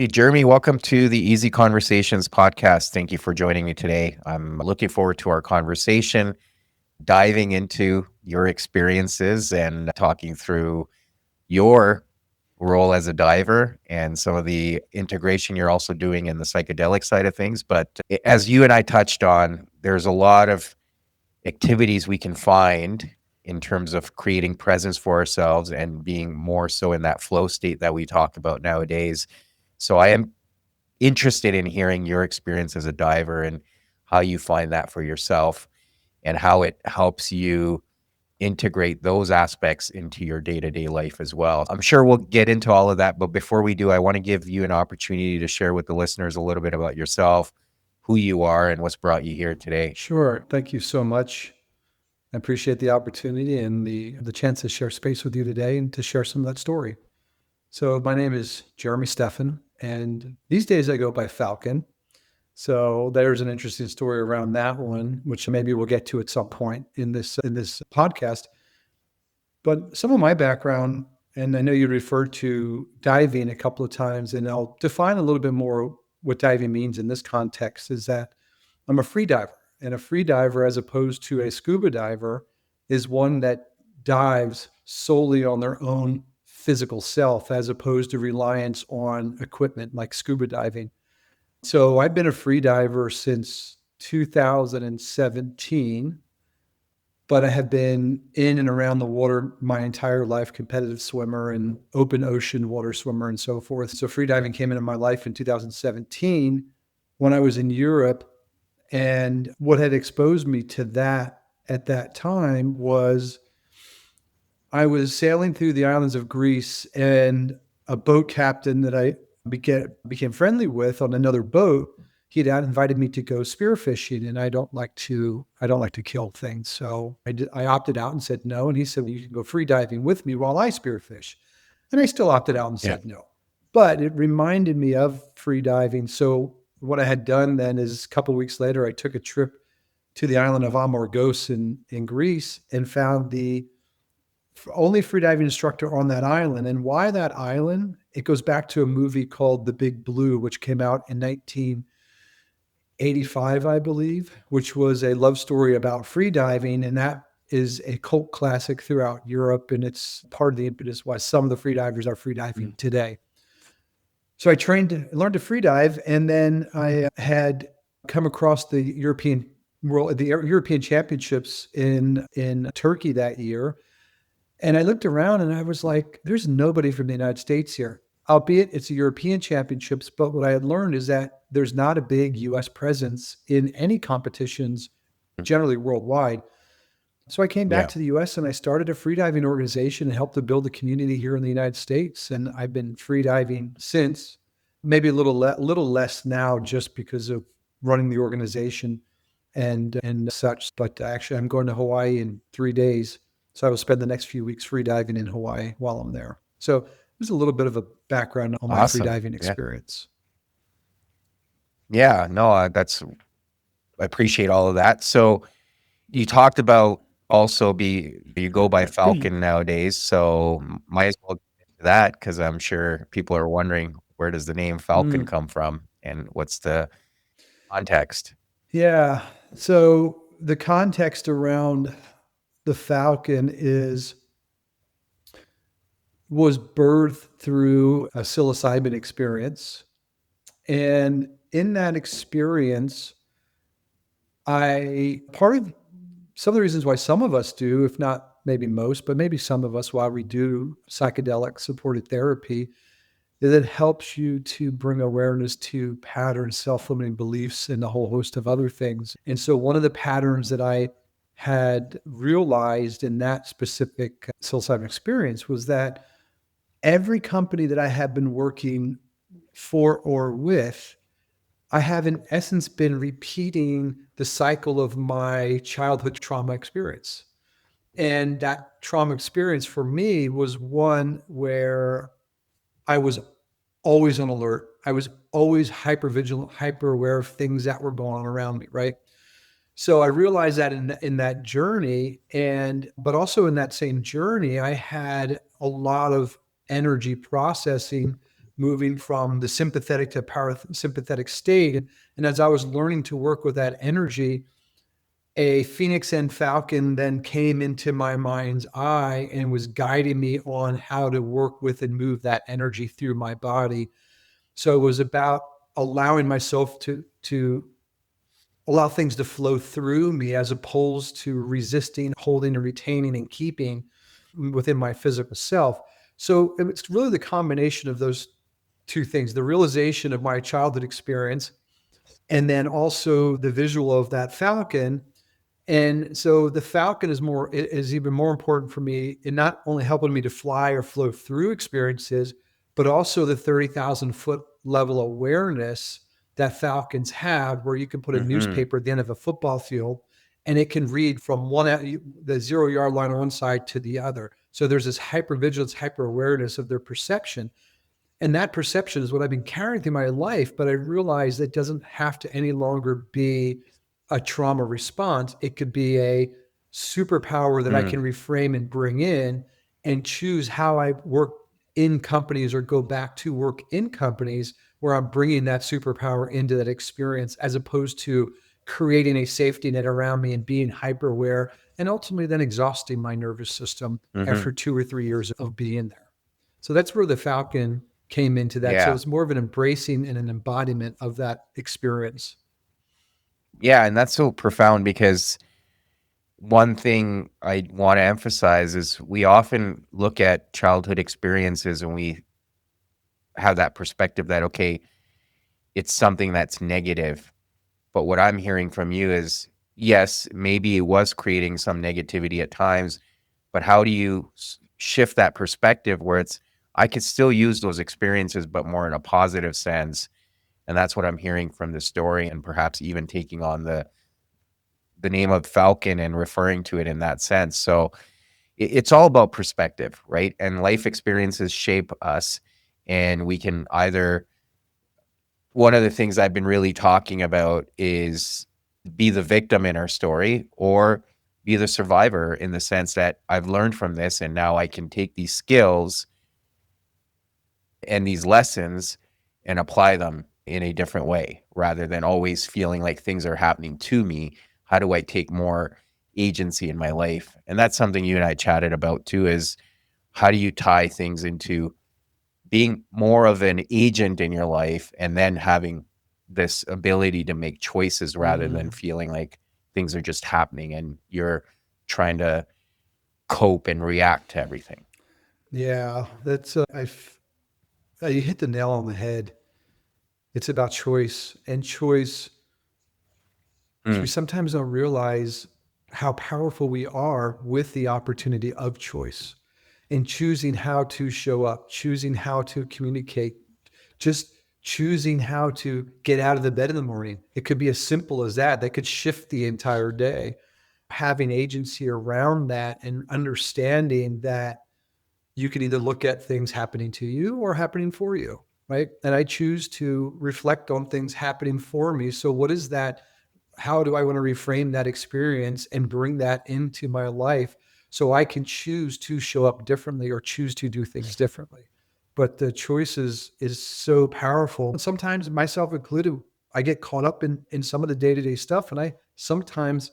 Hey, Jeremy, welcome to the Easy Conversations podcast. Thank you for joining me today. I'm looking forward to our conversation, diving into your experiences and talking through your role as a diver and some of the integration you're also doing in the psychedelic side of things. But as you and I touched on, there's a lot of activities we can find in terms of creating presence for ourselves and being more so in that flow state that we talk about nowadays. So I am interested in hearing your experience as a diver and how you find that for yourself and how it helps you integrate those aspects into your day-to-day life as well. I'm sure we'll get into all of that, but before we do, I want to give you an opportunity to share with the listeners a little bit about yourself, who you are, and what's brought you here today. Sure. Thank you so much. I appreciate the opportunity and the chance to share space with you today and to share some of that story. So my name is Jeremy Stephan, and these days I go by Falcon. So there's an interesting story around that one, which maybe we'll get to at some point in this podcast. But some of my background, and I know you referred to diving a couple of times, and I'll define a little bit more what diving means in this context, is that I'm a free diver. And a free diver, as opposed to a scuba diver, is one that dives solely on their own physical self, as opposed to reliance on equipment like scuba diving. So I've been a free diver since 2017, but I have been in and around the water my entire life, competitive swimmer and open ocean water swimmer and so forth. So free diving came into my life in 2017 when I was in Europe. And what had exposed me to that at that time was I was sailing through the islands of Greece, and a boat captain that I became friendly with on another boat, he had invited me to go spearfishing, and I don't like to kill things. So I opted out and said no. And he said, well, you can go free diving with me while I spearfish. And I still opted out and said no. But it reminded me of free diving. So what I had done then is a couple of weeks later, I took a trip to the island of Amorgos in Greece and found the only freediving instructor on that island. And why that island? It goes back to a movie called The Big Blue, which came out in 1985, I believe, which was a love story about freediving. And that is a cult classic throughout Europe. And it's part of the impetus why some of the freedivers are freediving today. So I learned to freedive, and then I had come across the European Championships in Turkey that year. And I looked around and I was like, there's nobody from the United States here, albeit it's the European Championships. But what I had learned is that there's not a big US presence in any competitions, generally worldwide. So I came back to the US and I started a freediving organization and helped to build a community here in the United States. And I've been freediving since, maybe a little less now just because of running the organization and such. But actually, I'm going to Hawaii in 3 days. So I will spend the next few weeks freediving in Hawaii while I'm there. So there's a little bit of a background on my freediving experience. Yeah, no, I appreciate all of that. So you talked about also you go by Falcon nowadays, so might as well get into that because I'm sure people are wondering, where does the name Falcon come from and what's the context? Yeah. So the context around the Falcon was birthed through a psilocybin experience. And in that experience, part of some of the reasons why some of us do, if not maybe most, but maybe some of us, why we do psychedelic supported therapy, is it helps you to bring awareness to patterns, self-limiting beliefs, and a whole host of other things. And so one of the patterns that I had realized in that specific psilocybin experience was that every company that I have been working for or with, I have in essence been repeating the cycle of my childhood trauma experience. And that trauma experience for me was one where I was always on alert. I was always hyper vigilant, hyper aware of things that were going on around me, right? So I realized that in that journey, but also in that same journey, I had a lot of energy processing moving from the sympathetic to parasympathetic state. And as I was learning to work with that energy, a phoenix and falcon then came into my mind's eye and was guiding me on how to work with and move that energy through my body. So it was about allowing myself to allow things to flow through me as opposed to resisting, holding, and retaining and keeping within my physical self. So it's really the combination of those two things, the realization of my childhood experience, and then also the visual of that falcon. And so the falcon is even more important for me in not only helping me to fly or flow through experiences, but also the 30,000 foot level awareness that falcons have, where you can put a Mm-hmm. newspaper at the end of a football field and it can read from the 0 yard line on one side to the other. So there's this hypervigilance, hyper awareness of their perception. And that perception is what I've been carrying through my life, but I realize it doesn't have to any longer be a trauma response. It could be a superpower that I Mm. can reframe and bring in and choose how I work in companies or go back to work in companies where I'm bringing that superpower into that experience, as opposed to creating a safety net around me and being hyper aware and ultimately then exhausting my nervous system Mm-hmm. after 2 or 3 years of being there. So that's where the Falcon came into that. So Yeah. it's more of an embracing and an embodiment of that experience. Yeah. And that's so profound because one thing I want to emphasize is we often look at childhood experiences and we have that perspective that, okay, it's something that's negative. But what I'm hearing from you is, yes, maybe it was creating some negativity at times, but how do you shift that perspective where it's, I could still use those experiences, but more in a positive sense. And that's what I'm hearing from the story, and perhaps even taking on the name of Falcon and referring to it in that sense. So it's all about perspective, right? And life experiences shape us, and we can either, one of the things I've been really talking about is be the victim in our story or be the survivor, in the sense that I've learned from this and now I can take these skills and these lessons and apply them in a different way rather than always feeling like things are happening to me. How do I take more agency in my life? And that's something you and I chatted about too, is how do you tie things into being more of an agent in your life and then having this ability to make choices rather than Mm. feeling like things are just happening and you're trying to cope and react to everything. Yeah, that's you hit the nail on the head. It's about choice, and choice. We Mm, sometimes don't realize how powerful we are with the opportunity of choice in choosing how to show up, choosing how to communicate, just choosing how to get out of the bed in the morning. It could be as simple as that. That could shift the entire day. Having agency around that and understanding that you can either look at things happening to you or happening for you, right? And I choose to reflect on things happening for me. So, what is that? How do I want to reframe that experience and bring that into my life so I can choose to show up differently or choose to do things differently? But the choices is so powerful. And sometimes, myself included, I get caught up in some of the day-to-day stuff, and I sometimes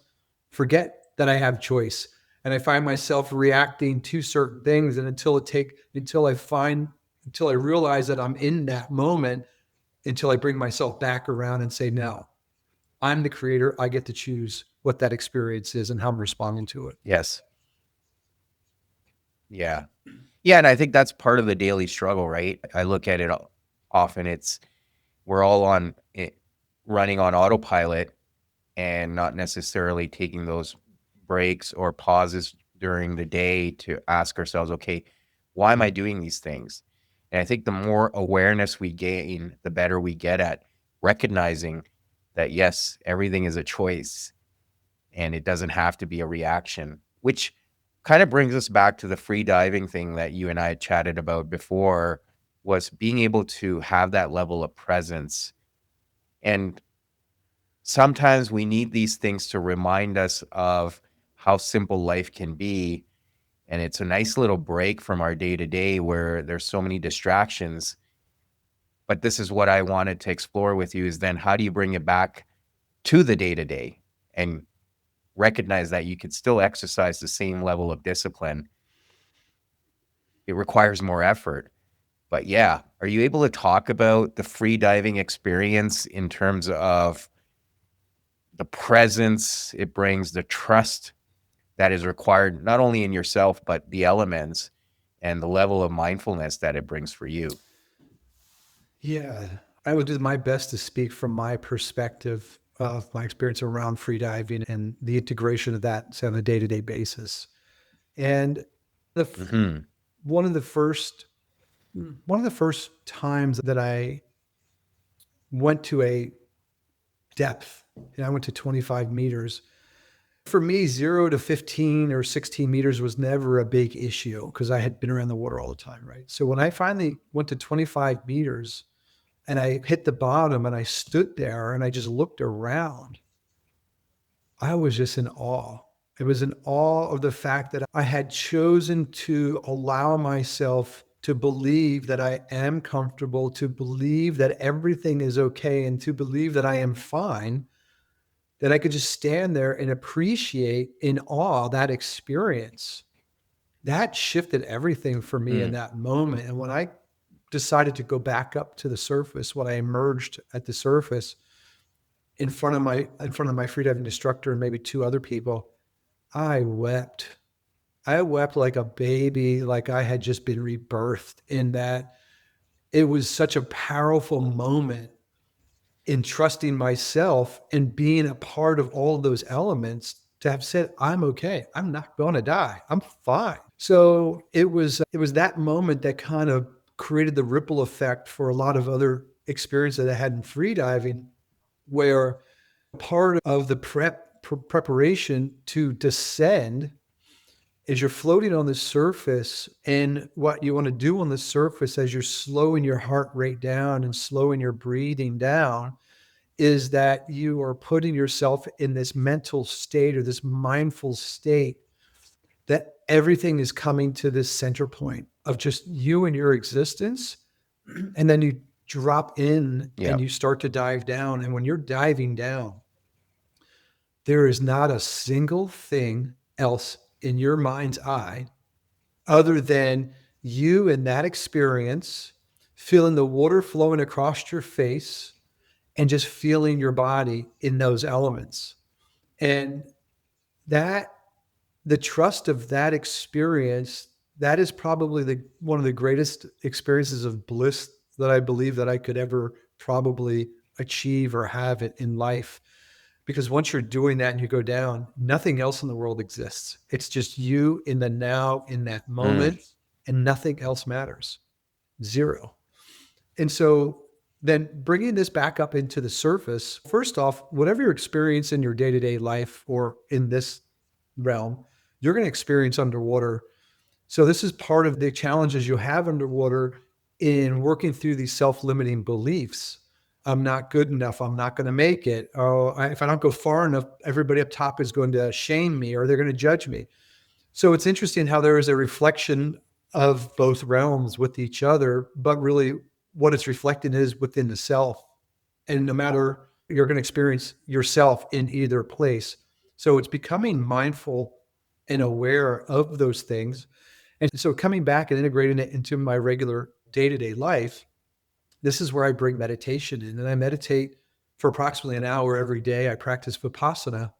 forget that I have choice. And I find myself reacting to certain things. And until I realize that I'm in that moment, until I bring myself back around and say, no, I'm the creator. I get to choose what that experience is and how I'm responding to it. yes. Yeah. Yeah. And I think that's part of the daily struggle, right? I look at it often, it's we're all on it, running on autopilot and not necessarily taking those breaks or pauses during the day to ask ourselves, okay, why am I doing these things? And I think the more awareness we gain, the better we get at recognizing that, yes, everything is a choice and it doesn't have to be a reaction, which kind of brings us back to the free diving thing that you and I had chatted about before, was being able to have that level of presence. And sometimes we need these things to remind us of how simple life can be. And it's a nice little break from our day to day where there's so many distractions. But this is what I wanted to explore with you is then how do you bring it back to the day to day and recognize that you could still exercise the same level of discipline. It requires more effort. But yeah, are you able to talk about the free diving experience in terms of the presence it brings, the trust that is required, not only in yourself, but the elements and the level of mindfulness that it brings for you? Yeah, I would do my best to speak from my perspective of my experience around free diving and the integration of that say, on a day-to-day basis. And the f- Hmm. one of the first one of the first times that I went to a depth, and I went to 25 meters. For me, 0 to 15 or 16 meters was never a big issue because I had been around the water all the time, right? So when I finally went to 25 meters and I hit the bottom and I stood there and I just looked around, I was just in awe. It was in awe of the fact that I had chosen to allow myself to believe that I am comfortable, to believe that everything is okay, and to believe that I am fine, that I could just stand there and appreciate in awe that experience. That shifted everything for me in Mm. that moment. And when I decided to go back up to the surface, when I emerged at the surface in front of my freediving instructor and maybe two other people, I wept. I wept like a baby, like I had just been rebirthed in that. It was such a powerful moment in trusting myself and being a part of all those elements to have said, I'm okay. I'm not going to die. I'm fine. So it was that moment that kind of created the ripple effect for a lot of other experiences that I had in freediving, where part of the preparation to descend is you're floating on the surface, and what you want to do on the surface as you're slowing your heart rate down and slowing your breathing down is that you are putting yourself in this mental state or this mindful state that everything is coming to this center point of just you and your existence. And then you drop in Yeah. and you start to dive down. And when you're diving down, there is not a single thing else in your mind's eye other than you and that experience, feeling the water flowing across your face and just feeling your body in those elements. And that the trust of that experience, that is probably the one of the greatest experiences of bliss that I believe that I could ever probably achieve or have it in life. Because once you're doing that and you go down, nothing else in the world exists. It's just you in the now, in that Mm. moment, and nothing else matters. Zero. And so then bringing this back up into the surface, first off, whatever your experience in your day to day life or in this realm, you're going to experience underwater. So this is part of the challenges you have underwater in working through these self limiting beliefs. I'm not good enough. I'm not going to make it. Oh, if I don't go far enough, everybody up top is going to shame me or they're going to judge me. So it's interesting how there is a reflection of both realms with each other, but really what it's reflecting is within the self. And no matter you're going to experience yourself in either place. So it's becoming mindful and aware of those things. And so coming back and integrating it into my regular day to day life, this is where I bring meditation in. And I meditate for approximately an hour every day. I practice Vipassana.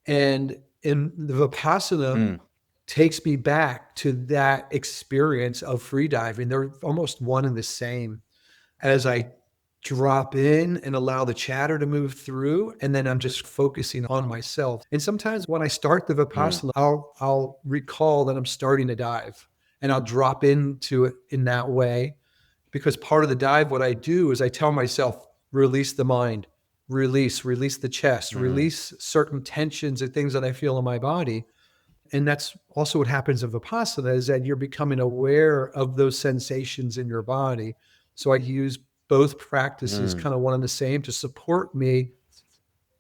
And in the Vipassana, Mm. takes me back to that experience of free diving. They're almost one and the same as I drop in and allow the chatter to move through. And then I'm just focusing on myself. And sometimes when I start the Mm. Vipassana, I'll recall that I'm starting to dive and I'll drop into it in that way. Because part of the dive, what I do is I tell myself, release the mind, release the chest, Mm. release certain tensions and things that I feel in my body. And that's also what happens in Vipassana is that you're becoming aware of those sensations in your body. So I use both practices Mm. kind of one and the same to support me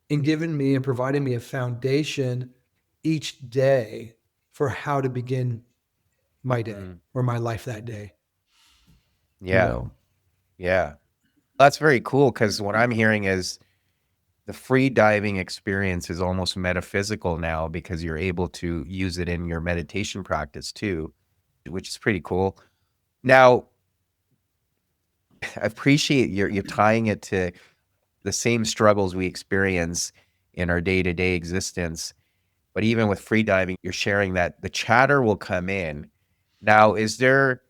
in giving me and providing me a foundation each day for how to begin my day Mm. or my life that day, you Yeah. know? Yeah. That's very cool because what I'm hearing is the free diving experience is almost metaphysical now because you're able to use it in your meditation practice too, which is pretty cool. Now, I appreciate you're tying it to the same struggles we experience in our day-to-day existence. But even with free diving, you're sharing that the chatter will come in. Now, is there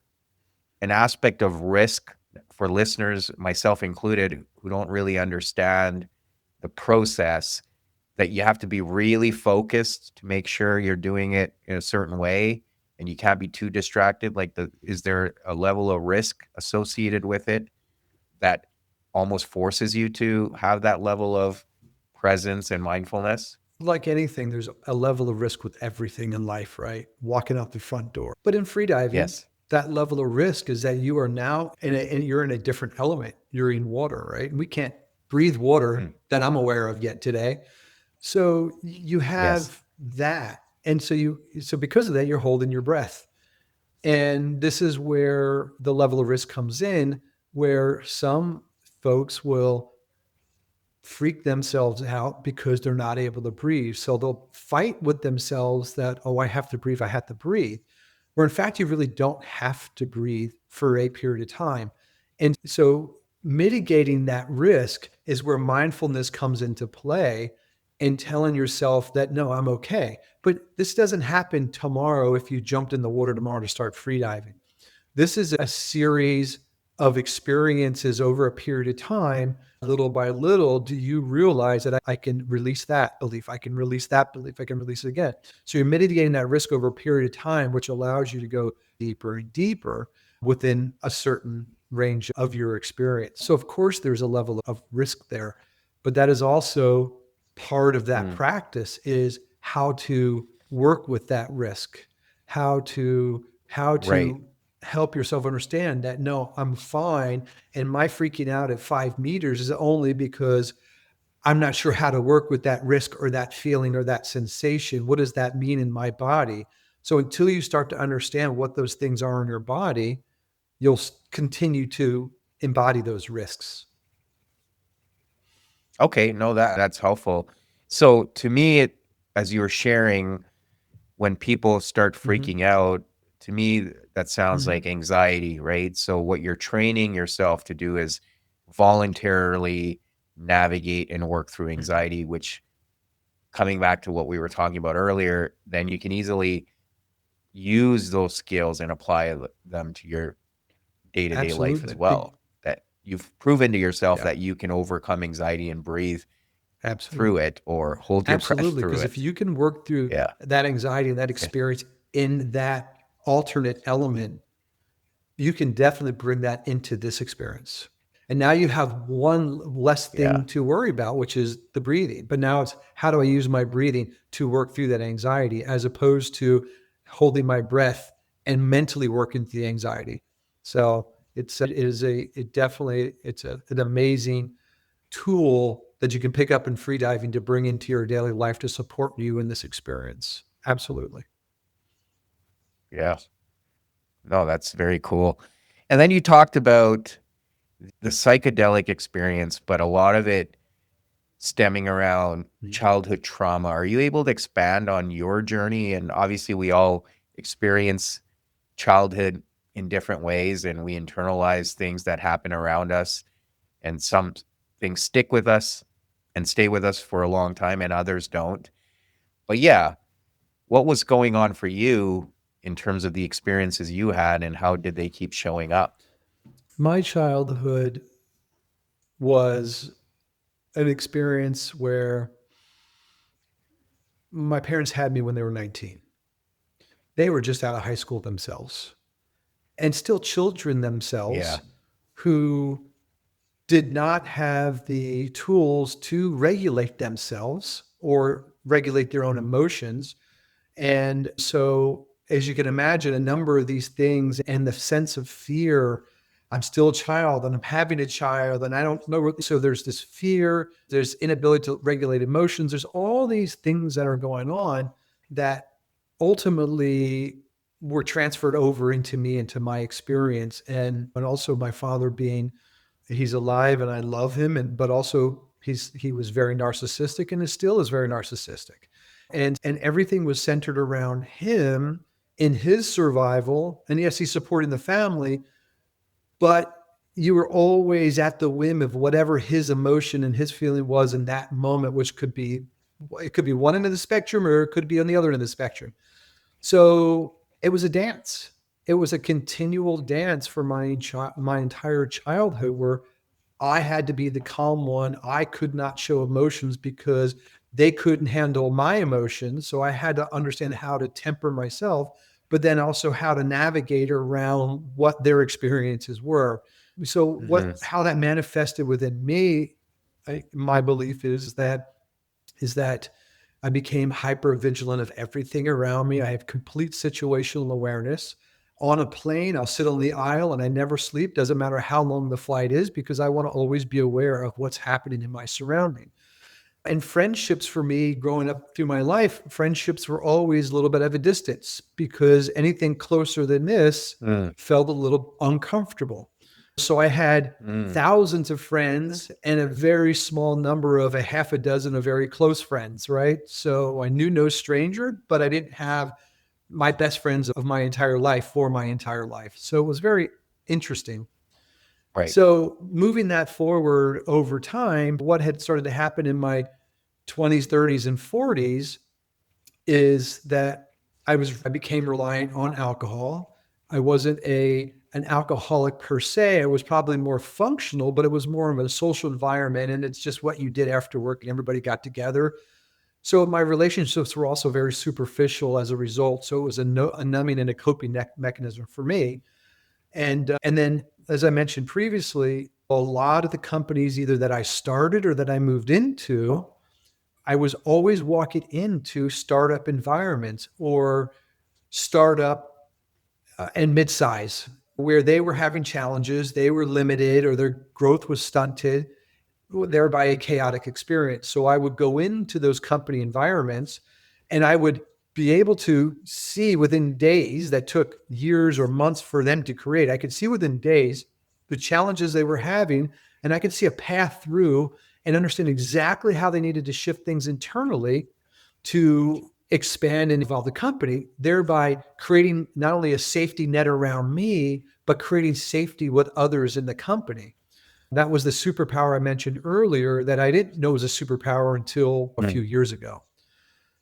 an aspect of risk for listeners, myself included, who don't really understand the process, that you have to be really focused to make sure you're doing it in a certain way and you can't be too distracted? Like, is there a level of risk associated with it that almost forces you to have that level of presence and mindfulness? Like anything, there's a level of risk with everything in life, right? Walking out the front door. But in freediving, Yes. that level of risk is that you are now and you're in a different element. You're in water, right? And we can't breathe water Mm. that I'm aware of yet today. So you Yes. have that. And so because of that, you're holding your breath. And this is where the level of risk comes in, where some folks will freak themselves out because they're not able to breathe. So they'll fight with themselves that, oh, I have to breathe, I have to breathe. Where in fact, you really don't have to breathe for a period of time. And so mitigating that risk is where mindfulness comes into play and telling yourself that, no, I'm okay. But this doesn't happen tomorrow if you jumped in the water tomorrow to start freediving. This is a series of experiences over a period of time. Little by little, do you realize that I can release that belief? I can release that belief. I can release it again. So you're mitigating that risk over a period of time, which allows you to go deeper and deeper within a certain range of your experience. So, of course, there's a level of risk there, but that is also part of that Mm. practice is how to work with that risk, how Right. to help yourself understand that no, I'm fine. And my freaking out at 5 meters is only because I'm not sure how to work with that risk or that feeling or that sensation. What does that mean in my body? So until you start to understand what those things are in your body, you'll continue to embody those risks. Okay. No, that's helpful. So to me, as you were sharing, when people start Mhm. freaking out, to me, that sounds Mhm. like anxiety, right? So what you're training yourself to do is voluntarily navigate and work through Mhm. anxiety, which, coming back to what we were talking about earlier, then you can easily use those skills and apply them to your day-to-day life as Absolutely. well. That you've proven to yourself Yeah, that you can overcome anxiety and breathe through absolutely. it or hold your breath Absolutely. through Because if it. you can work through Yeah. that anxiety and that Yeah. experience in that alternate element, you can definitely bring that into this experience. And now you have one less Yeah. thing to worry about, which is the breathing. But now it's how do I use my breathing to work through that anxiety as opposed to holding my breath and mentally working through the anxiety. So it definitely, an amazing tool that you can pick up in freediving to bring into your daily life to support you in this experience. Absolutely. Yeah. No, that's very cool. And then you talked about the psychedelic experience, but a lot of it stemming around childhood trauma. Are you able to expand on your journey? And obviously, we all experience childhood in different ways and we internalize things that happen around us. And some things stick with us and stay with us for a long time, and others don't. But yeah, what was going on for you in terms of the experiences you had, and how did they keep showing up? My childhood was an experience where my parents had me when they were 19. They were just out of high school themselves and still children Yeah. themselves who did not have the tools to regulate themselves or regulate their own emotions. And so, as you can imagine, a number of these things and the sense of fear. I'm still a child and I'm having a child and I don't know. So there's this fear, there's inability to regulate emotions. There's all these things that are going on that ultimately were transferred over into me, into my experience. And also my father being He's alive and I love him, but also he was very narcissistic and still is very narcissistic. And everything was centered around him in his survival. And yes, he's supporting the family, but you were always at the whim of whatever his emotion and his feeling was in that moment, which it could be one end of the spectrum or it could be on the other end of the spectrum. So it was a dance. It was a continual dance for my entire childhood, where I had to be the calm one. I could not show emotions because they couldn't handle my emotions. So I had to understand how to temper myself, but then also how to navigate around what their experiences were. So how that manifested within me, my belief is that I became hyper vigilant of everything around me. I have complete situational awareness. On a plane, I'll sit on the aisle and I never sleep. Doesn't matter how long the flight is, because I want to always be aware of what's happening in my surrounding. And friendships for me growing up through my life, friendships were always a little bit of a distance, because anything closer than this felt a little uncomfortable. So I had thousands of friends and a very small number of a half a dozen of very close friends, right? So I knew no stranger, but I didn't have my best friends of my entire life for my entire life. So it was very interesting. Right. So moving that forward over time, what had started to happen in my 20s, 30s, and 40s is that I became reliant on alcohol. I wasn't an alcoholic per se. I was probably more functional, but it was more of a social environment, and it's just what you did after work and everybody got together. So my relationships were also very superficial as a result. So it was a numbing and a coping mechanism for me. And then, as I mentioned previously, a lot of the companies either that I started or that I moved into, I was always walking into startup environments or startup and midsize, where they were having challenges, they were limited, or their growth was stunted, thereby a chaotic experience. So I would go into those company environments and I would be able to see within days, that took years or months for them to create. I could see within days the challenges they were having, and I could see a path through and understand exactly how they needed to shift things internally to expand and evolve the company, thereby creating not only a safety net around me, but creating safety with others in the company. That was the superpower I mentioned earlier that I didn't know was a superpower until a few years ago.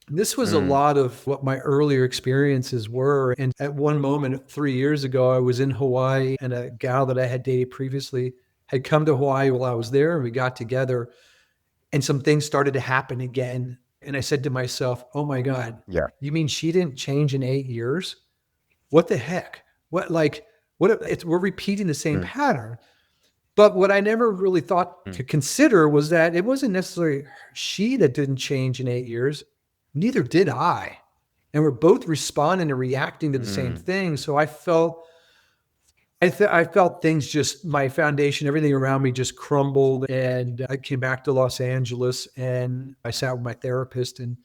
This was a lot of what my earlier experiences were. And at one moment, 3 years ago, I was in Hawaii, and a gal that I had dated previously had come to Hawaii while I was there, and we got together, and some things started to happen again. And I said to myself, oh my God, Yeah. you mean she didn't change in 8 years? What the heck? We're repeating the same pattern. But what I never really thought to consider was that it wasn't necessarily she that didn't change in 8 years. Neither did I. And we're both responding and reacting to the same thing. So I felt things just, my foundation, everything around me just crumbled. And I came back to Los Angeles and I sat with my therapist, and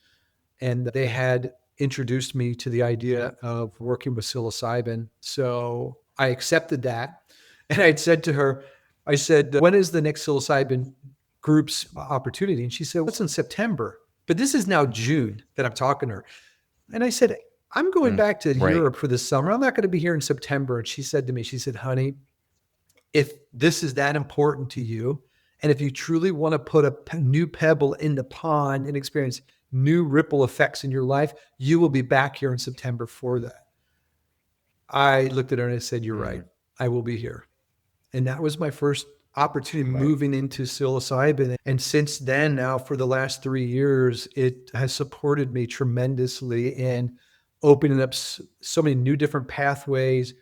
they had introduced me to the idea of working with psilocybin. So I accepted that. And I said to her, I said, when is the next psilocybin group's opportunity? And she said, what's in September? But this is now June that I'm talking to her. And I said, I'm going back to Right. Europe for the summer. I'm not going to be here in September. And she said to me, she said, honey, if this is that important to you, and if you truly want to put a new pebble in the pond and experience new ripple effects in your life, you will be back here in September for that. I looked at her and I said, you're right. I will be here. And that was my first opportunity moving into psilocybin. And since then, now for the last 3 years, it has supported me tremendously in opening up so many new different pathways.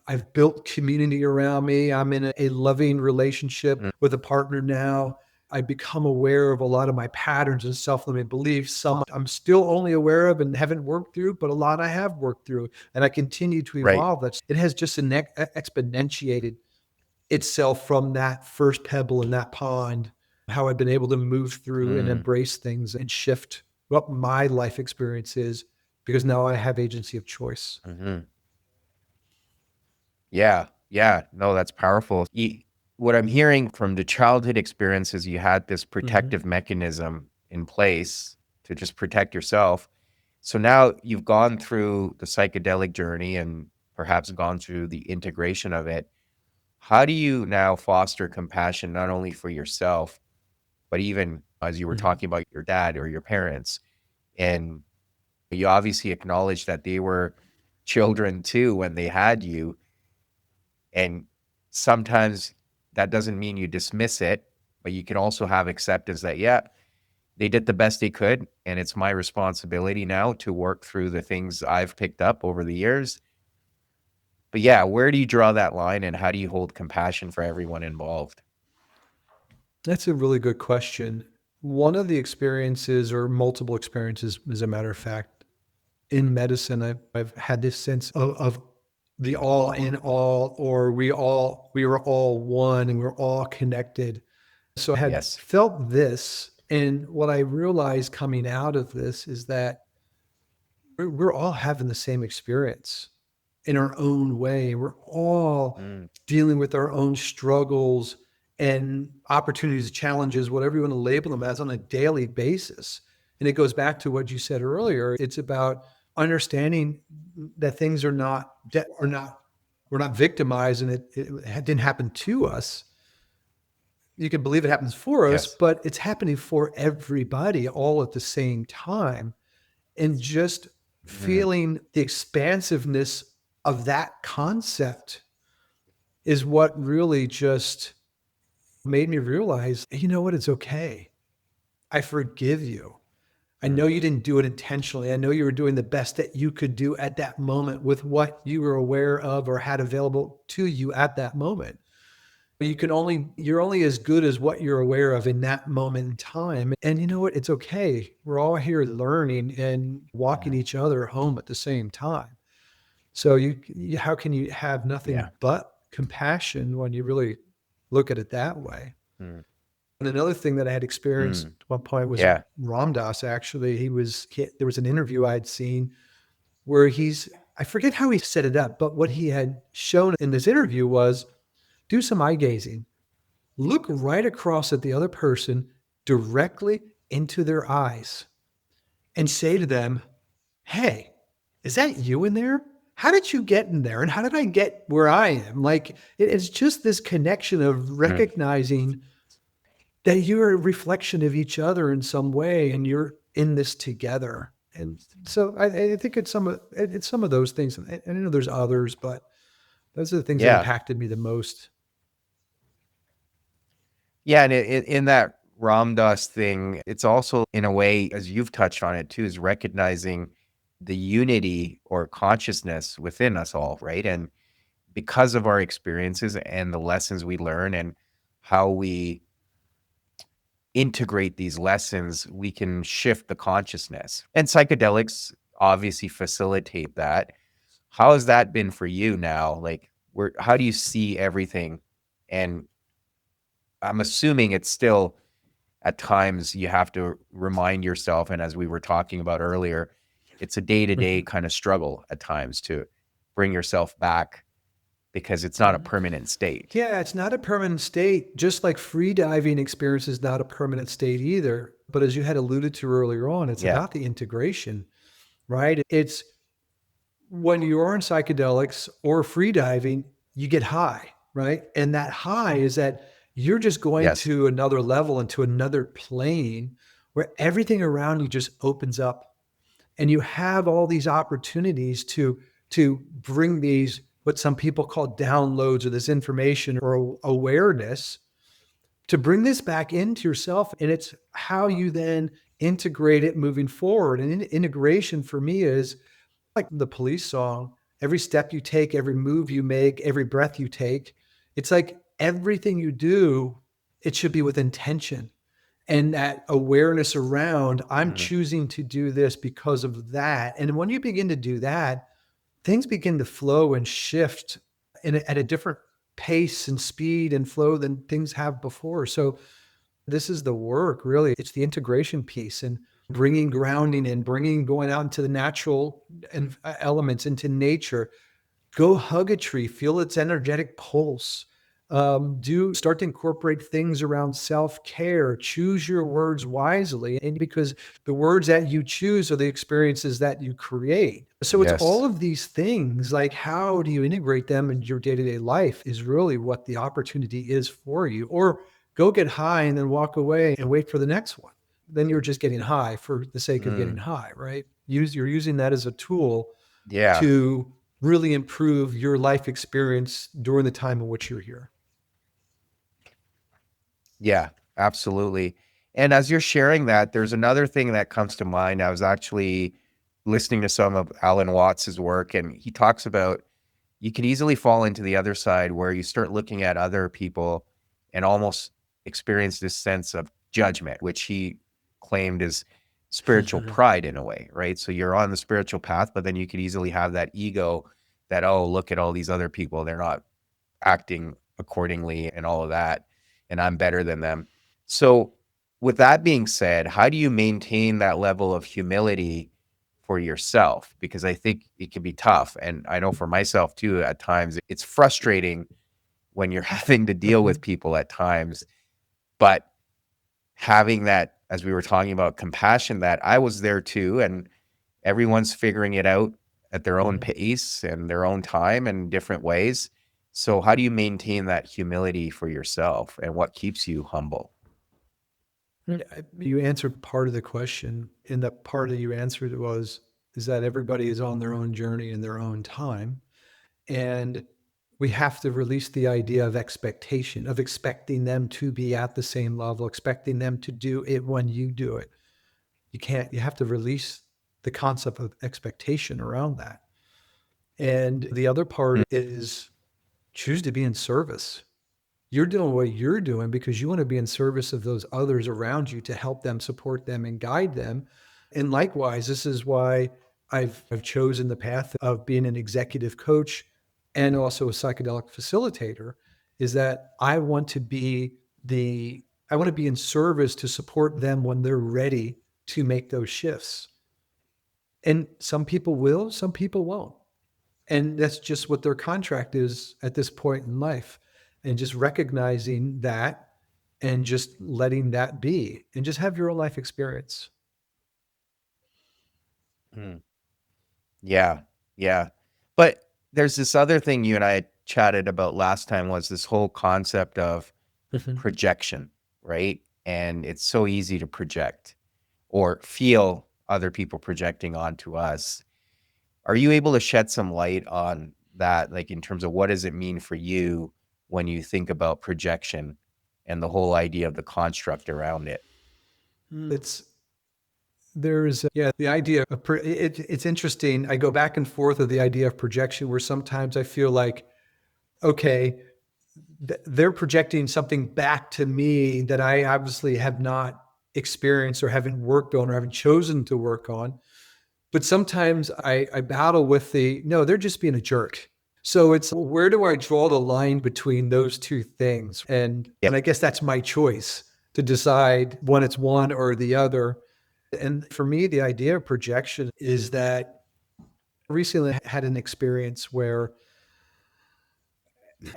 I've built community around me. I'm in a loving relationship with a partner now. I've become aware of a lot of my patterns and self-limiting beliefs. Some I'm still only aware of and haven't worked through, but a lot I have worked through, and I continue to Right. evolve. It has just exponentiated itself from that first pebble in that pond, how I've been able to move through and embrace things and shift what my life experience is, because now I have agency of choice. Yeah. Yeah, no, that's powerful. What I'm hearing from the childhood experiences, you had this Mhm. protective mechanism in place to just protect yourself. So now you've gone through the psychedelic journey and perhaps gone through the integration of it. How do you now foster compassion, not only for yourself, but even as you were Mhm. talking about your dad or your parents? And you obviously acknowledge that they were children too when they had you. And sometimes that doesn't mean you dismiss it, but you can also have acceptance that, yeah, they did the best they could. And it's my responsibility now to work through the things I've picked up over the years. But yeah, where do you draw that line and how do you hold compassion for everyone involved? That's a really good question. One of the experiences, or multiple experiences, as a matter of fact, in medicine, I've had this sense of the all in all, or we were all one and we're all connected. So I had Yes. felt this. And what I realized coming out of this is that we're all having the same experience in our own way. We're all Mm, dealing with our own struggles and opportunities, challenges, whatever you want to label them as, on a daily basis. And it goes back to what you said earlier. It's about understanding that things we're not victimized, and it didn't happen to us. You can believe it happens for us, yes. but it's happening for everybody all at the same time. And just Mhm. feeling the expansiveness of that concept is what really just made me realize, you know what? It's okay. I forgive you. I know Mm, you didn't do it intentionally. I know you were doing the best that you could do at that moment with what you were aware of or had available to you at that moment. You're only as good as what you're aware of in that moment in time. And you know what? It's okay. We're all here learning and walking mm, each other home at the same time. So how can you have yeah. nothing but compassion when you really look at it that way? Mm, And another thing that I had experienced mm, at one point was yeah. Ram Dass. Actually, there was an interview I had seen where I forget how he set it up, but what he had shown in this interview was, do some eye gazing. Look right across at the other person, directly into their eyes, and say to them, "Hey, is that you in there? How did you get in there? And how did I get where I am?" Like, it's just this connection of Mm, recognizing that you're a reflection of each other in some way, and you're in this together. And so I think it's some of those things. And I know there's others, but those are the things that yeah. impacted me the most. Yeah, and in that Ram Dass thing, it's also in a way, as you've touched on it too, is recognizing the unity or consciousness within us all, right? And because of our experiences and the lessons we learn and how we integrate these lessons, we can shift the consciousness. And psychedelics obviously facilitate that. How has that been for you now? Like, how do you see everything? And I'm assuming it's still at times you have to remind yourself, and as we were talking about earlier, it's a day-to-day Mhm. kind of struggle at times to bring yourself back because it's not a permanent state. Yeah, it's not a permanent state, just like free diving experience is not a permanent state either. But as you had alluded to earlier on, it's Yeah. about the integration, right? It's when you're in psychedelics or free diving, you get high, right? And that high is that you're just going Yes. to another level, into another plane where everything around you just opens up, and you have all these opportunities to bring these, what some people call downloads, or this information or awareness, to bring this back into yourself. And it's how you then integrate it moving forward. And integration for me is like the Police song, every step you take, every move you make, every breath you take. It's like everything you do, it should be with intention and that awareness around, I'm Mm, choosing to do this because of that. And when you begin to do that, things begin to flow and shift at a different pace and speed and flow than things have before. So this is the work, really. It's the integration piece, and bringing grounding and bringing going out into the natural and elements, into nature, Go hug a tree, feel its energetic pulse. Do start to incorporate things around self-care. Choose your words wisely, and because the words that you choose are the experiences that you create. So it's all Yes. of these things, like how do you integrate them in your day-to-day life is really what the opportunity is for you. Or go get high and then walk away and wait for the next one. Then you're just getting high for the sake of getting Mm. high, right? You're using that as a tool Yeah. to really improve your life experience during the time in which you're here. Yeah, absolutely. And as you're sharing that, there's another thing that comes to mind. I was actually listening to some of Alan Watts's work, and he talks about you can easily fall into the other side where you start looking at other people and almost experience this sense of judgment, which he claimed is spiritual pride in a way, right? So you're on the spiritual path, but then you could easily have that ego that, oh, look at all these other people. They're not acting accordingly and all of that, and I'm better than them. So, with that being said, how do you maintain that level of humility for yourself? Because I think it can be tough. And I know for myself too, at times it's frustrating when you're having to deal with people at times, but having that, as we were talking about compassion, that I was there too. And everyone's figuring it out at their own pace and their own time and different ways. So how do you maintain that humility for yourself and what keeps you humble? You answered part of the question, and that part that you answered was is that everybody is on their own journey in their own time. And we have to release the idea of expectation, of expecting them to be at the same level, expecting them to do it when you do it. You can't, you have to release the concept of expectation around that. And the other part Mm, is choose to be in service. You're doing what you're doing because you want to be in service of those others around you to help them, support them, and guide them. And likewise, this is why I've chosen the path of being an executive coach and also a psychedelic facilitator, is that I want to be in service to support them when they're ready to make those shifts. And some people will, some people won't. And that's just what their contract is at this point in life. And just recognizing that and just letting that be and just have your own life experience. mm. Yeah, yeah. But there's this other thing you and I had chatted about last time was this whole concept of Mhm. projection, right? And it's so easy to project or feel other people projecting onto us. Are you able to shed some light on that, like in terms of what does it mean for you when you think about projection and the whole idea of the construct around it? It's there's yeah the idea of it's interesting. I go back and forth of the idea of projection where sometimes I feel like okay, they're projecting something back to me that I obviously have not experienced or haven't worked on or haven't chosen to work on. But sometimes I battle with the no, they're just being a jerk. So it's where do I draw the line between those two things? And Yep. I guess that's my choice to decide when it's one or the other. And for me, the idea of projection is that I recently had an experience where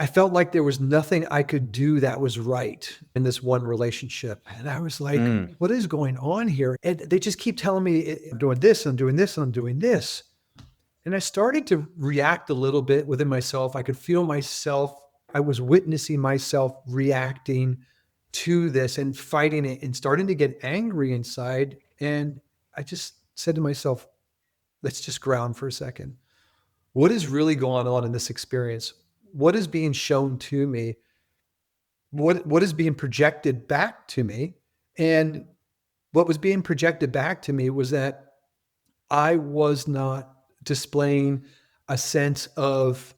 I felt like there was nothing I could do that was right in this one relationship. And I was like, Mm, what is going on here? And they just keep telling me, I'm doing this, I'm doing this, and I'm doing this. And I started to react a little bit within myself. I could feel myself, I was witnessing myself reacting to this and fighting it and starting to get angry inside. And I just said to myself, let's just ground for a second. What is really going on in this experience? What is being shown to me? What is being projected back to me? And what was being projected back to me was that I was not displaying a sense of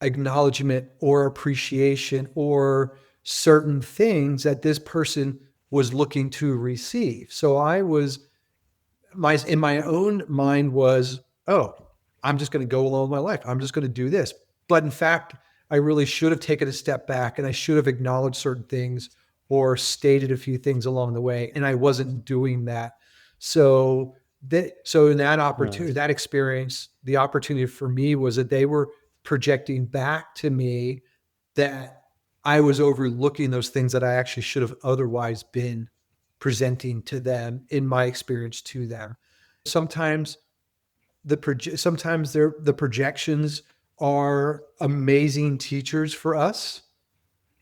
acknowledgement or appreciation or certain things that this person was looking to receive. So I was my in my own mind was, oh, I'm just going to go along with my life. I'm just going to do this. But in fact, I really should have taken a step back and I should have acknowledged certain things or stated a few things along the way. And I wasn't doing that. So in that mm, opportunity, that experience, the opportunity for me was that they were projecting back to me that I was overlooking those things that I actually should have otherwise been presenting to them in my experience to them. Sometimes the projections are amazing teachers for us,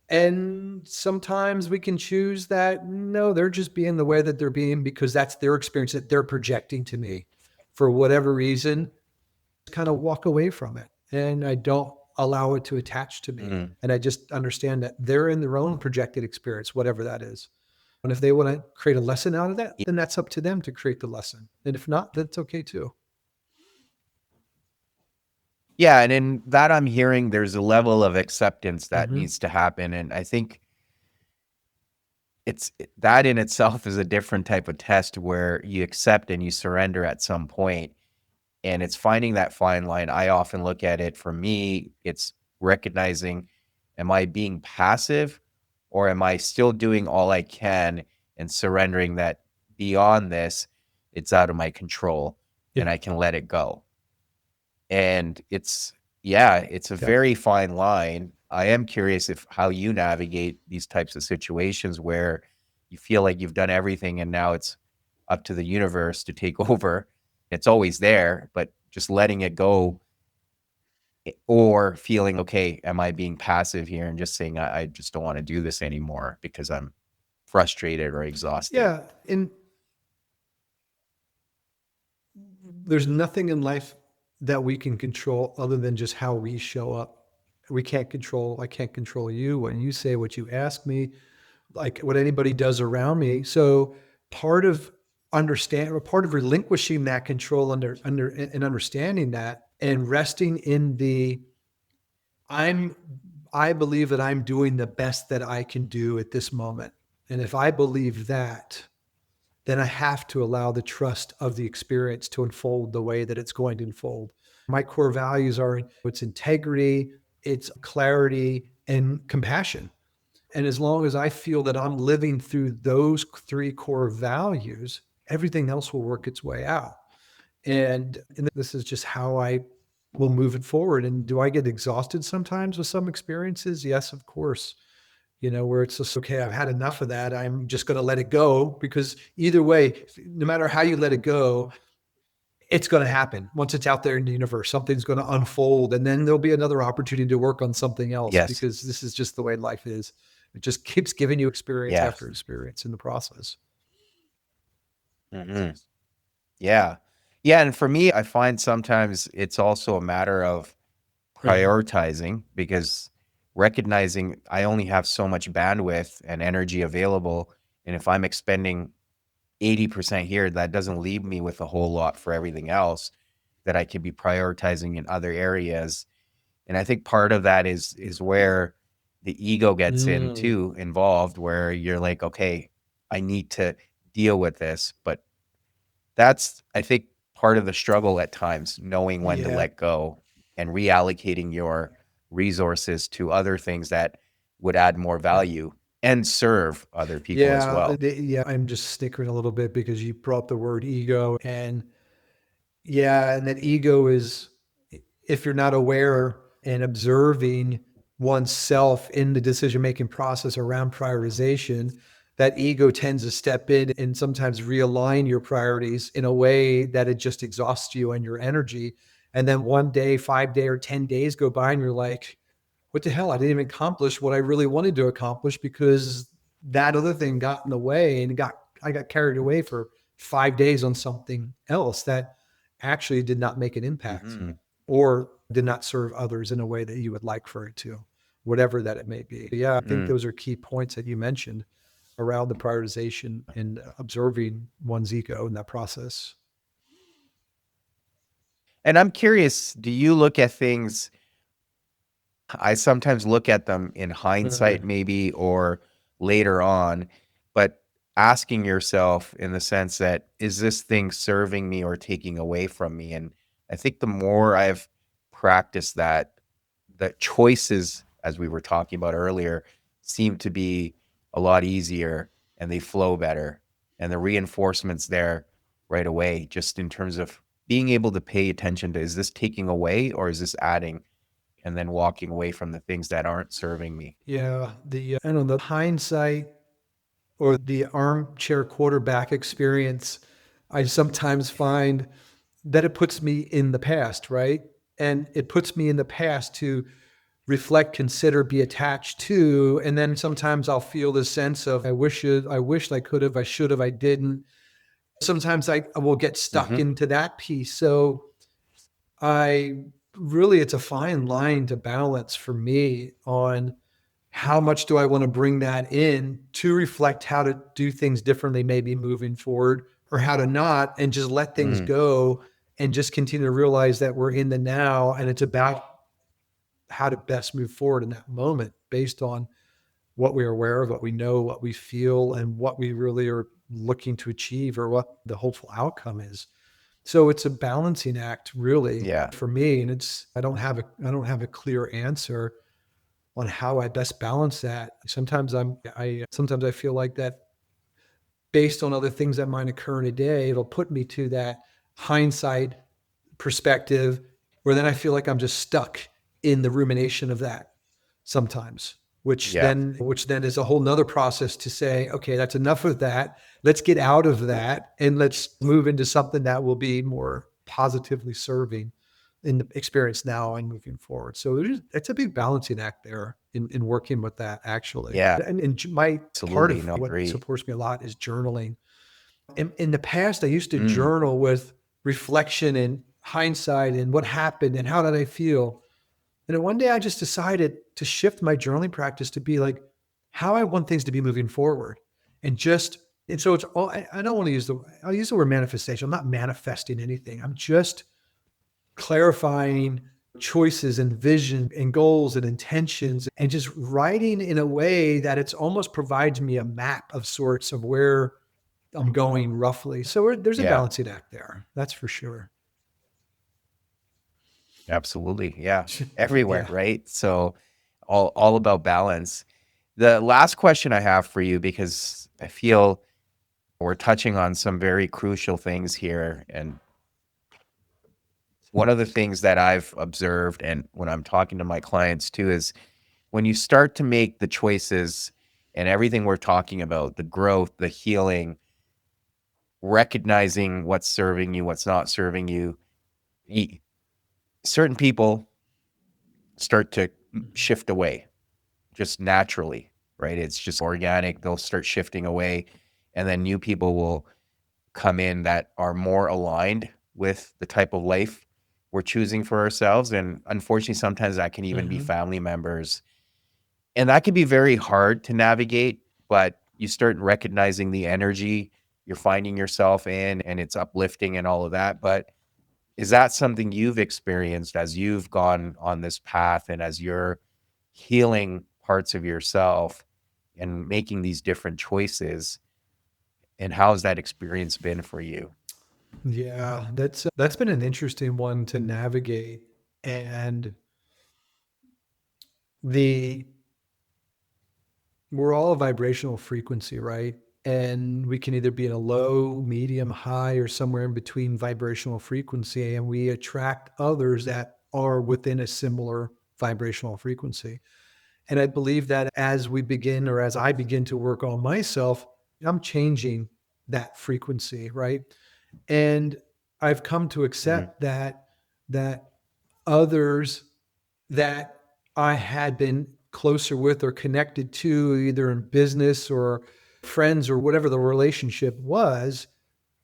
and sometimes we can choose that no, they're just being the way that they're being because that's their experience that they're projecting to me for whatever reason. Kind of walk away from it, and I don't allow it to attach to me, Mm. and I just understand that they're in their own projected experience, whatever that is. And if they want to create a lesson out of that, then that's up to them to create the lesson, and if not, that's okay too. Yeah, and in that I'm hearing there's a level of acceptance that Mm-hmm. needs to happen, and I think that in itself is a different type of test where you accept and you surrender at some point, and it's finding that fine line. I often look at it, for me, it's recognizing, am I being passive or am I still doing all I can and surrendering that beyond this, it's out of my control Yeah. and I can let it go. And it's a Yeah. very fine line. I am curious if how you navigate these types of situations where you feel like you've done everything and now it's up to the universe to take over. It's always there, but just letting it go, or feeling, okay, am I being passive here and just saying, I just don't want to do this anymore because I'm frustrated or exhausted. Yeah. And there's nothing in life that we can control other than just how we show up. I can't control you when you say what you ask me, like what anybody does around me. So part of part of relinquishing that control and understanding that and resting in I'm, I believe that I'm doing the best that I can do at this moment. And if I believe that, then I have to allow the trust of the experience to unfold the way that it's going to unfold. My core values are it's integrity, it's clarity, and compassion. And as long as I feel that I'm living through those three core values, everything else will work its way out. And this is just how I will move it forward. And do I get exhausted sometimes with some experiences? Yes, of course. Where it's just, okay, I've had enough of that. I'm just going to let it go because either way, no matter how you let it go, it's going to happen. Once it's out there in the universe, something's going to unfold and then there'll be another opportunity to work on something else Yes. because this is just the way life is. It just keeps giving you experience after Yes. experience in the process. Hmm. Yeah. Yeah. And for me, I find sometimes it's also a matter of Right. prioritizing, because recognizing I only have so much bandwidth and energy available. And if I'm expending 80% here, that doesn't leave me with a whole lot for everything else that I could be prioritizing in other areas. And I think part of that is where the ego gets Mm, involved, where you're like, okay, I need to deal with this. But that's, I think, part of the struggle at times, knowing when to yeah. let go and reallocating your resources to other things that would add more Yeah. value and serve other people as Yeah. well. Yeah. I'm just snickering a little bit because you brought up the word ego. And yeah, and that ego is, if you're not aware and observing oneself in the decision making process around prioritization, that ego tends to step in and sometimes realign your priorities in a way that it just exhausts you and your energy. And then one day, 5 day or 10 days go by and you're like, what the hell? I didn't even accomplish what I really wanted to accomplish because that other thing got in the way and I got carried away for 5 days on something else that actually did not make an impact Hmm. or did not serve others in a way that you would like for it to, whatever that it may be. But yeah, I think Mm. those are key points that you mentioned around the prioritization and observing one's ego in that process. And I'm curious, do you look at things? I sometimes look at them in hindsight, Mm, maybe, or later on, but asking yourself in the sense that, is this thing serving me or taking away from me? And I think the more I've practiced that, the choices, as we were talking about earlier, seem to be a lot easier and they flow better. And the reinforcements there right away, just in terms of being able to pay attention to, is this taking away or is this adding? and then walking away from the things that aren't serving me. Yeah, I don't know, the hindsight or the armchair quarterback experience, I sometimes find that it puts me in the past, right? And it puts me in the past to reflect, consider, be attached to, and then sometimes I'll feel this sense of I wished I could have, I should have, I didn't. Sometimes I will get stuck Hmm. into that piece. So I really, it's a fine line to balance for me on how much do I want to bring that in to reflect how to do things differently, maybe moving forward, or how to not, and just let things Mm. go and just continue to realize that we're in the now and it's about how to best move forward in that moment based on what we're aware of, what we know, what we feel, and what we really are looking to achieve or what the hopeful outcome is. So it's a balancing act really Yeah. for me. And I don't have a clear answer on how I best balance that. Sometimes I feel like that based on other things that might occur in a day, it'll put me to that hindsight perspective where then I feel like I'm just stuck in the rumination of that sometimes, Yeah. which then is a whole nother process to say, okay, that's enough of that. Let's get out of that and let's move into something that will be more positively serving in the experience now and moving forward. So it's a big balancing act there in working with that actually. Yeah. And my part Absolutely. of No, I what agree. supports me a lot is journaling. In the past, I used to Mm. journal with reflection and hindsight and what happened and how did I feel. And then one day I just decided to shift my journaling practice to be like how I want things to be moving forward. And just, and so it's all, I don't want to I'll use the word manifestation. I'm not manifesting anything. I'm just clarifying choices and vision and goals and intentions and just writing in a way that it's almost provides me a map of sorts of where I'm going roughly. So there's a Yeah. balancing act there. That's for sure. Absolutely. Yeah. Everywhere, Yeah. right? So all about balance. The last question I have for you, because I feel we're touching on some very crucial things here. And one of the things that I've observed, and when I'm talking to my clients too, is when you start to make the choices and everything we're talking about, the growth, the healing, recognizing what's serving you, what's not serving you, y- certain people start to shift away just naturally, right? It's just organic. They'll start shifting away, and then new people will come in that are more aligned with the type of life we're choosing for ourselves. And unfortunately, sometimes that can even be Mhm. family members. And that can be very hard to navigate, but you start recognizing the energy you're finding yourself in, and it's uplifting and all of that. But is that something you've experienced as you've gone on this path and as you're healing parts of yourself and making these different choices? And how's that experience been for you? Yeah, that's been an interesting one to navigate. And the we're all a vibrational frequency, right? And we can either be in a low, medium, high, or somewhere in between vibrational frequency, and we attract others that are within a similar vibrational frequency. And I believe that as we begin, or as I begin to work on myself, I'm changing that frequency, right? And I've come to Mhm. accept that others that I had been closer with or connected to, either in business or friends or whatever the relationship was,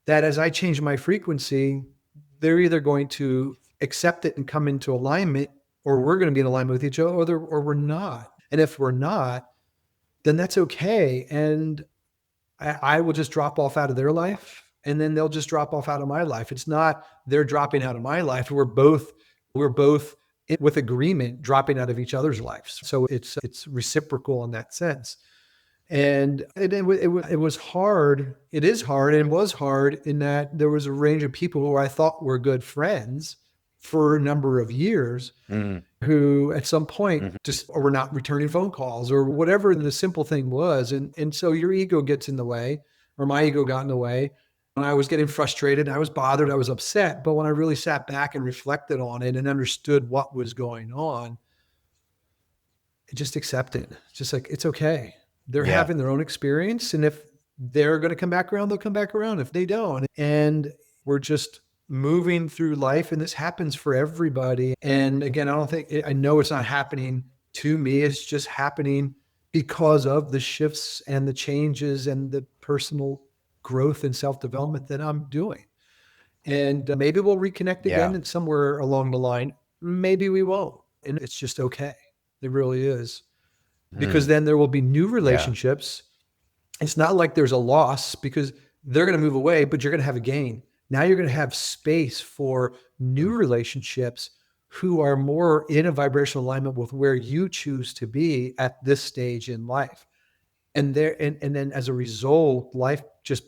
that as I change my frequency, they're either going to accept it and come into alignment, or we're going to be in alignment with each other, or we're not. And if we're not, then that's okay. And I will just drop off out of their life and then they'll just drop off out of my life. It's not they're dropping out of my life. We're both with agreement dropping out of each other's lives. So it's reciprocal in that sense. And it was hard. It is hard and was hard in that there was a range of people who I thought were good friends for a number of years Mhm. who at some point Mhm. just were not returning phone calls or whatever the simple thing was. And so your ego gets in the way, or my ego got in the way. And I was getting frustrated, I was bothered, I was upset. But when I really sat back and reflected on it and understood what was going on, just accept it. Just like, it's okay. They're Yeah. having their own experience. And if they're going to come back around, they'll come back around. If they don't, and we're just moving through life, and this happens for everybody. And again, I know it's not happening to me. It's just happening because of the shifts and the changes and the personal growth and self-development that I'm doing. And maybe we'll reconnect again Yeah. and somewhere along the line. Maybe we won't. And it's just okay. It really is. Because Mm. then there will be new Yeah. relationships. It's not like there's a loss because they're going to move away, but you're going to have a gain. Now you're going to have space for new Mm. relationships who are more in a vibrational alignment with where you choose to be at this stage in life. And then as a result, life just,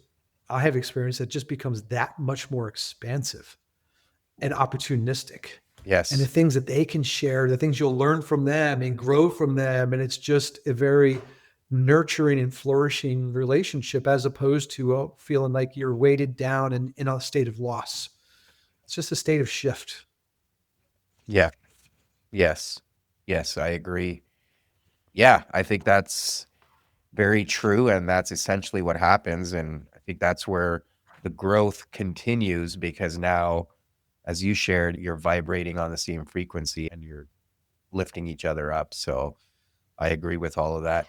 I have experienced that just becomes that much more expansive and opportunistic. And the Yes. things that they can share, the things you'll learn from them and grow from them. And it's just a very nurturing and flourishing relationship as opposed to feeling like you're weighted down and in a state of loss. It's just a state of shift. Yeah. Yes. Yes, I agree. Yeah, I think that's very true. And that's essentially what happens. And I think that's where the growth continues because now, as you shared, you're vibrating on the same frequency and you're lifting each other up. So I agree with all of that.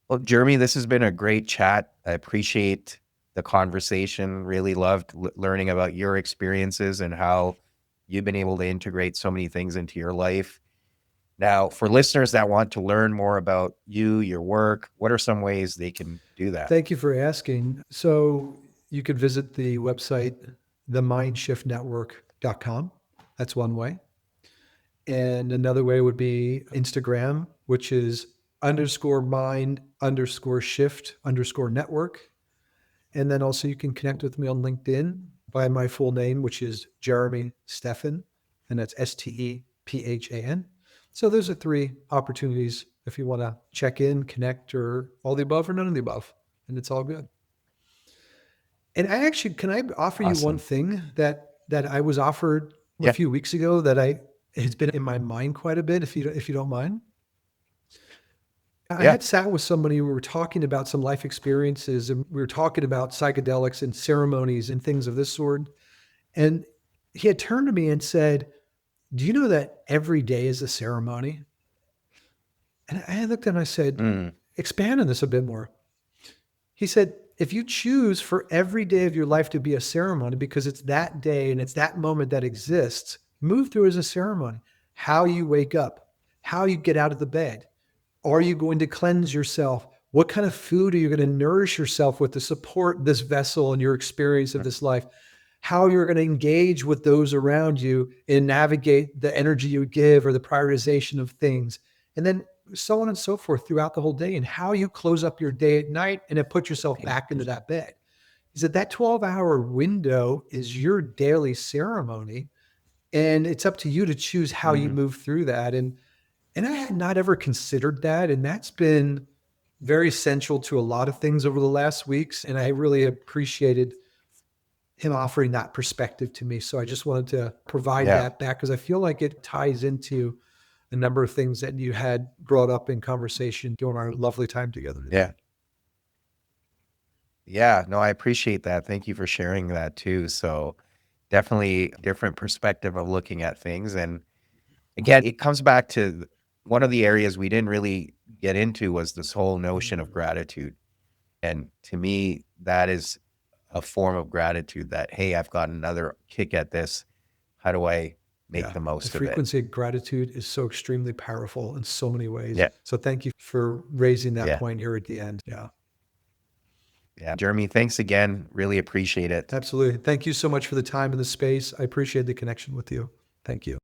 Well, Jeremy, this has been a great chat. I appreciate the conversation. Really loved learning about your experiences and how you've been able to integrate so many things into your life. Now, for listeners that want to learn more about you, your work, what are some ways they can do that? Thank you for asking. So you could visit the website, themindshiftnetwork.com. That's one way. And another way would be Instagram, which is _mind_shift_network. And then also you can connect with me on LinkedIn by my full name, which is Jeremy Stephan, and that's Stephan. So those are three opportunities if you want to check in, connect, or all the above or none of the above. And it's all good. And can I offer you one Awesome. thing that I was offered a Yeah. few weeks ago that has been in my mind quite a bit, if you don't mind? I Yeah. had sat with somebody, we were talking about some life experiences, and we were talking about psychedelics and ceremonies and things of this sort. And he had turned to me and said, "Do you know that every day is a ceremony?" And I looked at him and I said, Mm. "Expand on this a bit more." He said, "If you choose for every day of your life to be a ceremony because it's that day and it's that moment that exists, move through as a ceremony. How you wake up, how you get out of the bed. Are you going to cleanse yourself? What kind of food are you going to nourish yourself with to support this vessel and your experience of Mm. this life? How you're going to engage with those around you and navigate the energy you give or the prioritization of things. And then so on and so forth throughout the whole day, and how you close up your day at night and then put yourself back into that bed." He said that 12-hour window is your daily ceremony. And it's up to you to choose how you Mm. move through that. And I had not ever considered that. And that's been very central to a lot of things over the last weeks. And I really appreciated him offering that perspective to me. So I just wanted to provide Yeah. that back because I feel like it ties into a number of things that you had brought up in conversation during our lovely time together today. Yeah. Yeah. No, I appreciate that. Thank you for sharing that too. So definitely different perspective of looking at things. And again, it comes back to one of the areas we didn't really get into was this whole notion of gratitude. And to me, that is a form of gratitude that, hey, I've got another kick at this. How do I make Yeah. the The most of it? frequency of gratitude is so extremely powerful in so many ways. Yeah. So thank you for raising that Yeah. point here at the end. Yeah. Yeah. Jeremy, thanks again. Really appreciate it. Absolutely. Thank you so much for the time and the space. I appreciate the connection with you. Thank you.